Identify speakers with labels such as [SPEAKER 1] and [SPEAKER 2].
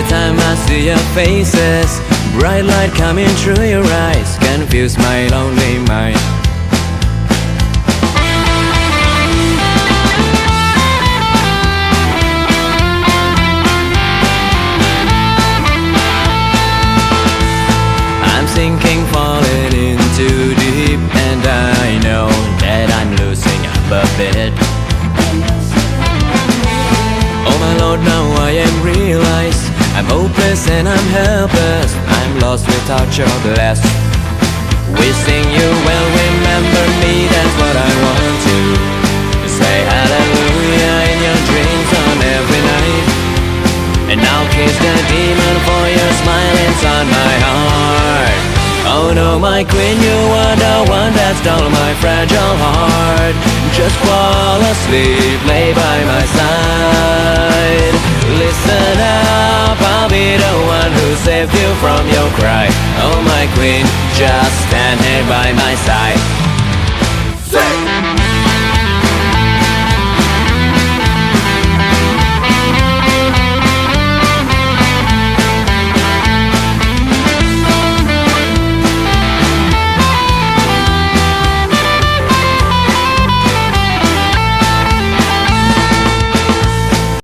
[SPEAKER 1] Every time I see your faces, bright light coming through your eyes, confuse my lonely mind. I'm sinking, falling in too deep, and I know that I'm losing up a bit. Oh my Lord, now I am realized I'm hopeless and I'm helpless. I'm lost without your bless. Wishing you will remember me, that's what I want to say hallelujah in your dreams on every night. And now kiss the demon, for your smiling's on my heart. Oh no, my queen, you are the one that stole my fragile heart. Just fall asleep, lay by my side. Listen up, I'll be the one who saved you from your cry. Oh my queen, just stand here by my side. Sing!